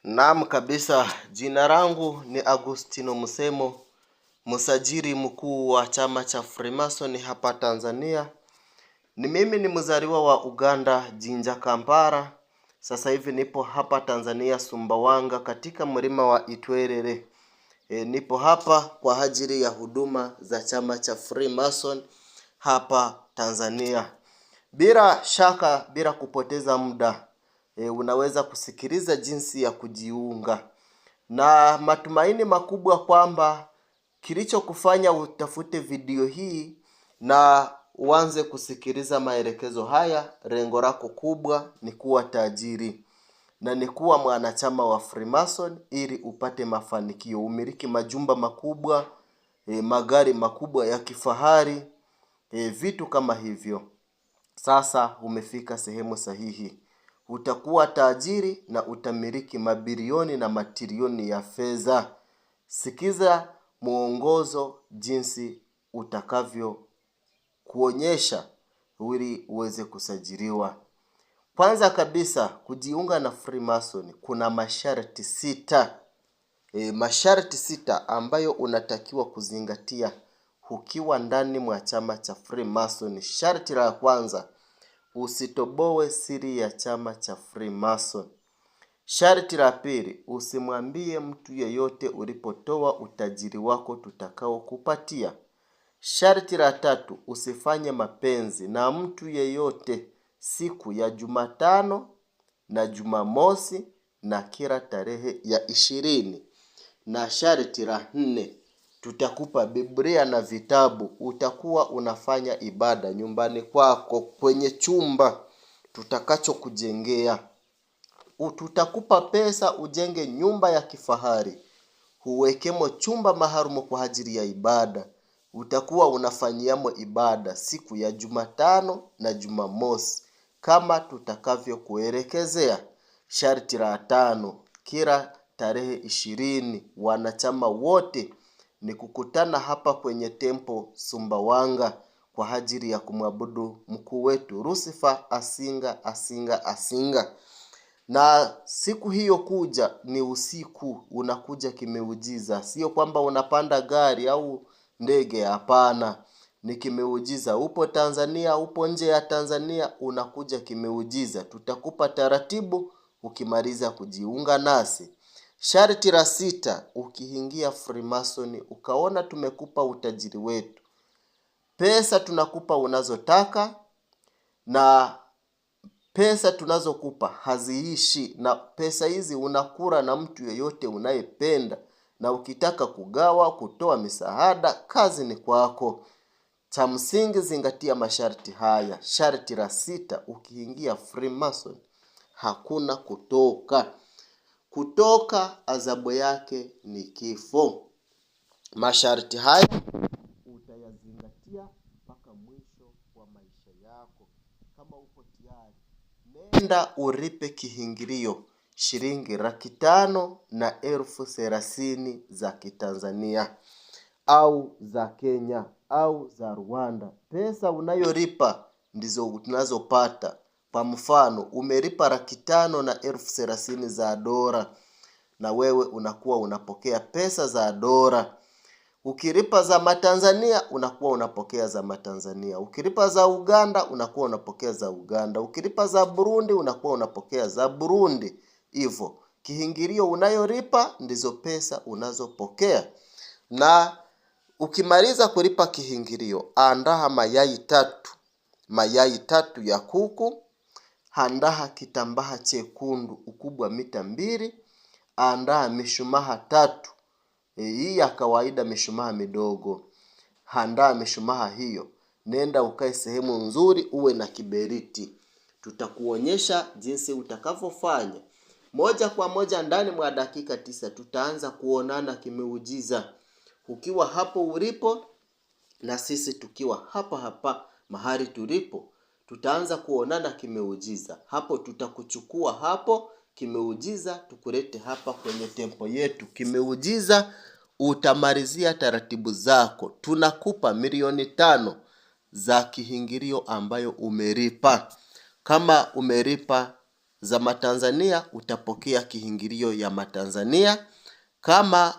Naam kabisa, jina langu ni Agustino Musemo, msajili mkuu wa chama cha Freemason hapa Tanzania. Mimi ni mzaliwa wa Uganda, Jinja Kampala. Sasa hivi nipo hapa Tanzania Sumbawanga katika mlima wa Itwerere. Nipo hapa kwa ajili ya huduma za chama cha Freemason hapa Tanzania. Bila shaka, bila kupoteza muda, unaweza kusikiliza jinsi ya kujiunga. Na matumaini makubwa kwamba kilicho kufanya utafute video hii na uanze kusikiliza maelekezo haya, lengo lako kubwa ni kuwa tajiri na ni kuwa mwanachama wa Freemason ili upate mafanikio, umiliki majumba makubwa, magari makubwa ya kifahari, vitu kama hivyo. Sasa umefika sehemu sahihi. Utakuwa tajiri na utamiliki mabilioni na matrilioni ya fedha. Sikiza muongozo jinsi utakavyo kuonyesha ili uweze kusajiliwa. Kwanza kabisa, kujiunga na Freemason kuna masharti 6. Masharti 6 ambayo unatakiwa kuzingatia ukiwa ndani mwa chama cha Freemason. Sharti la kwanza, usitoboe siri ya chama cha Freemason. Sharti la pili, usimwambie mtu yeyote ulipotoa utajiri wako tutakao kupatia. Sharti la tatu, usifanye mapenzi na mtu yeyote siku ya Jumatano na Jumamosi na kila tarehe ya 20. Na sharti la 4, tutakupa Biblia na vitabu. Utakuwa unafanya ibada nyumbani kwako kwenye chumba tutakacho kujengea. Tutakupa pesa ujenge nyumba ya kifahari, uwekemo chumba maharumo kwa ajili ya ibada. Utakuwa unafanyiamo ibada siku ya Jumatano na Jumamosi kama tutakavyo kuelekezea. Sharti la 5, kila tarehe 20 wanachama wote ni kukutana hapa kwenye tempo Sumbawanga kwa ajili ya kumwabudu mkuu wetu Lucifer Asinga. Na siku hiyo kuja ni usiku, unakuja kimeujiza. Sio kwamba unapanda gari au ndege, hapana. Ni kimeujiza. Upo Tanzania, upo nje ya Tanzania, unakuja kimeujiza. Tutakupa taratibu ukimaliza kujiunga nasi. Sharti la 6, ukiingia Freemason ukaona tumekupa utajiri wetu, pesa tunakupa unazotaka, na pesa tunazokupa haziishi, na pesa hizi unakula na mtu yeyote unayependa, na ukitaka kugawa, kutoa misaada, kazi ni kwako. Cha msingi zingatia masharti haya. Sharti la 6, ukiingia Freemason hakuna kutoka. Kutoka adhabu yake ni kifo. Masharti haya utayazingatia mpaka mwisho wa maisha yako. Kama upo tayari, nenda uripe kiingilio shilingi 500,000 na 30,000 za Kitanzania au za Kenya au za Rwanda. Pesa unayolipa ndizo tunazopata. Kwa mfano, umelipa 500,000 na 30,000 za dola, na wewe unakuwa unapokea pesa za dola. Ukilipa za Matanzania unakuwa unapokea za Matanzania. Ukilipa za Uganda unakuwa unapokea za Uganda. Ukilipa za Burundi unakuwa unapokea za Burundi. Hivyo kiingilio unayolipa ndizo pesa unazopokea. Na ukimaliza kulipa kiingilio, andaa mayai 3 ya kuku. Andaa kitambaa chekundu ukubwa mita 2. Andaa mishumaa 3. Hii ya kawaida, mishumaa midogo. Andaa mishumaa hiyo. Nenda ukae sehemu nzuri, uwe na kiberiti. Tutakuonyesha jinsi utakavyofanya. Moja kwa moja ndani mwa dakika 9 tutaanza kuonana kimeujiza. Ukiwa hapo ulipo na sisi tukiwa hapa mahali tulipo, tutaanza kuonana kimeujiza. Hapo tutakuchukua hapo kimeujiza, tukulete hapa kwenye tempo yetu kimeujiza. Utamalizia taratibu zako. Tunakupa milioni 5 za kiingilio ambayo umelipa. Kama umelipa za Matanzania utapokea kiingilio ya Matanzania. Kama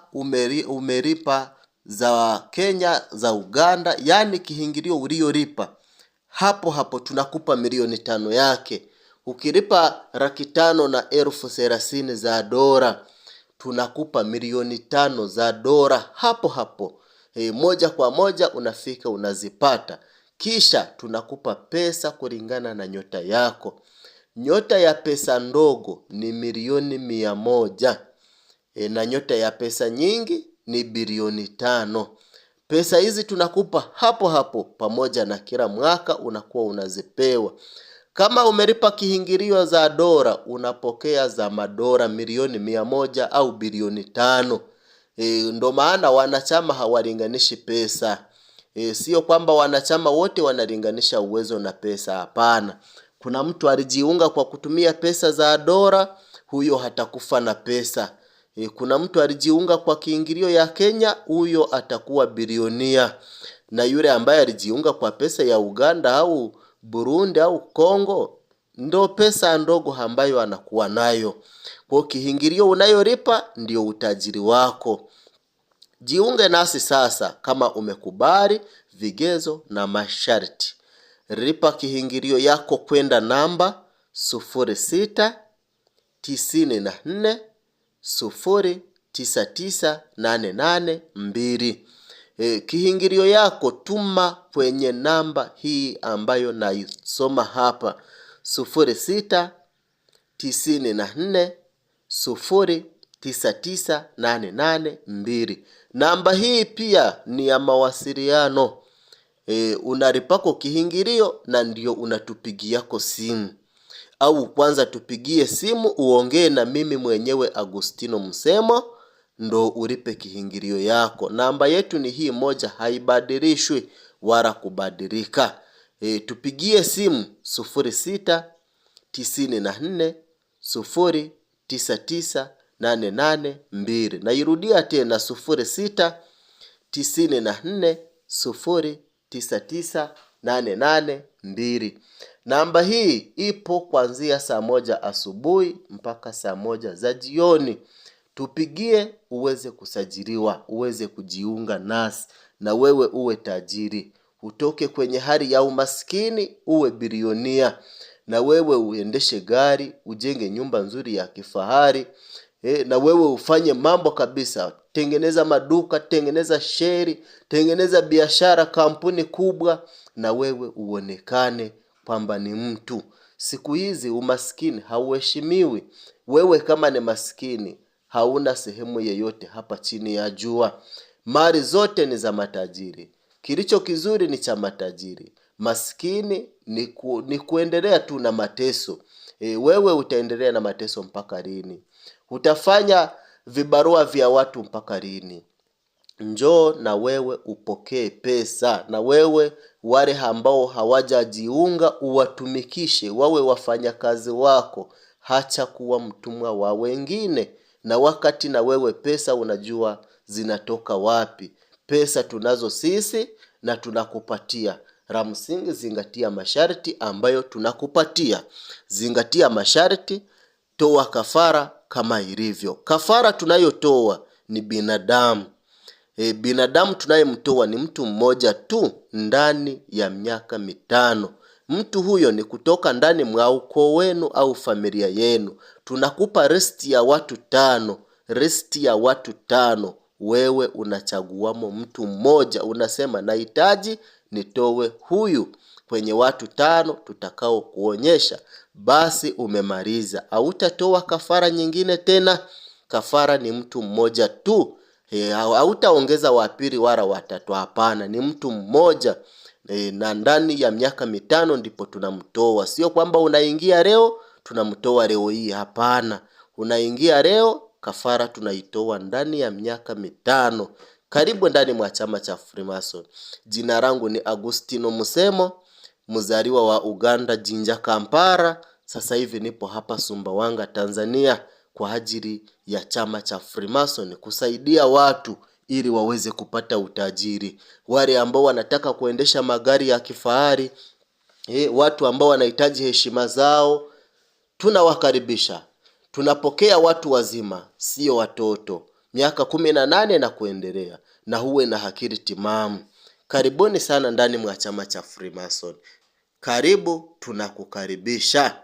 umelipa za Kenya, za Uganda, yani kiingilio uliolipa, hapo hapo tunakupa milioni 5 yake. Ukilipa 530,000 za dola, tunakupa milioni 5 za dola hapo hapo. Moja kwa moja unafika unazipata. Kisha tunakupa pesa kulingana na nyota yako. Nyota ya pesa ndogo ni milioni 100. Na nyota ya pesa nyingi ni bilioni 5. Pesa hizi tunakupa hapo hapo, pamoja na kila mwaka unakuwa unazipewa. Kama umelipa kiingilio za dola, unapokea za madola milioni 100 au bilioni 5. Ndo maana wanachama hawalinganishi pesa. Sio kwamba wanachama wote wanalinganisha uwezo na pesa, hapana. Kuna mtu alijiunga kwa kutumia pesa za dola, huyo hatakufa na pesa. Kuna mtu alijiunga kwa kiingilio ya Kenya, huyo atakuwa bilionia. Na yule ambaye alijiunga kwa pesa ya Uganda au Burundi au Kongo, ndo pesa ndogo ambayo anakuwa nayo. Kwa kiingilio unayolipa ndio utajiri wako. Jiunge nasi sasa kama umekubali vigezo na masharti. Lipa kiingilio yako kwenda namba 0694099882. Kiingilio yako tuma kwenye namba hii ambayo naisoma hapa, 0694099882. Namba hii pia ni ya mawasiliano. Unalipako kiingilio na ndio unatupigiako simu. Au kwanza tupigie simu uongee na mimi mwenyewe Agustino Msemo, ndo ulipe kiingilio yako. Namba yetu ni hii moja, haibadilishwi wala kubadilika. Tupigie simu 0694099882. Nairudia tena 0694099882. Namba hii ipo kuanzia saa 1 asubuhi mpaka saa 1 za jioni. Tupigie uweze kusajiliwa, uweze kujiunga nasi na wewe uwe tajiri. Utoke kwenye hali ya umaskini uwe bilionia. Na wewe uendeshe gari, ujenge nyumba nzuri ya kifahari. Na wewe ufanye mambo kabisa. Tengeneza maduka, tengeneza sheri, tengeneza biashara, kampuni kubwa, na wewe uonekane kwamba ni mtu. Siku hizi umaskini hauheshimiwi. Wewe kama ni maskini, hauna sehemu yeyote hapa chini ya jua. Mali zote ni za matajiri. Kilicho kizuri ni cha matajiri. Maskini ni kuendelea tu na mateso. Wewe utaendelea na mateso mpaka lini? Utafanya vibarua vya watu mpaka lini? Njoo na wewe upokee pesa. Na wewe wale ambao hawajajiunga uwatumikishe, wawe wafanyakazi wako. Hacha kuwa mtumwa wa wengine. Na wakati na wewe pesa unajua zinatoka wapi. Pesa tunazo sisi na tunakupatia. La msingi zingatia masharti ambayo tunakupatia. Zingatia masharti, toa kafara kama ilivyo. Kafara tunayotoa ni binadamu. Binadamu tunayemtoa ni mtu mmoja tu ndani ya miaka 5. Mtu huyo ni kutoka ndani mwa ukoo wenu au familia yenu. Tunakupa listi ya watu 5. Listi ya watu 5. Wewe unachaguamo mtu mmoja. Unasema nahitaji nitowe huyu kwenye watu 5 tutakao kuonyesha. Basi umemaliza. Hautatoa kafara nyingine tena. Kafara ni mtu mmoja tu. Hautaongeza wa pili wala watatu, hapana, ni mtu mmoja. Na ndani ya miaka 5 ndipo tunamtoa. Sio kwamba unaingia leo tunamtoa leo hii, hapana. Unaingia leo, kafara tunaitoa ndani ya miaka 5. Karibu ndani mwa chama cha Freemason. Jina langu ni Agustino Msemo, mzaliwa wa Uganda, Jinja, Kampala. Sasa hivi nipo hapa Sumbawanga, Tanzania, kwa ajili ya chama cha Freemason, kusaidia watu ili waweze kupata utajiri. Wale ambao wanataka kuendesha magari ya kifahari, watu ambao wanahitaji heshima zao, tunawakaribisha. Tunapokea watu wazima, sio watoto, miaka 18 na kuendelea, na huwe na akili timamu. Karibuni sana ndani mwa chama cha Freemason. Karibu, tunakukaribisha.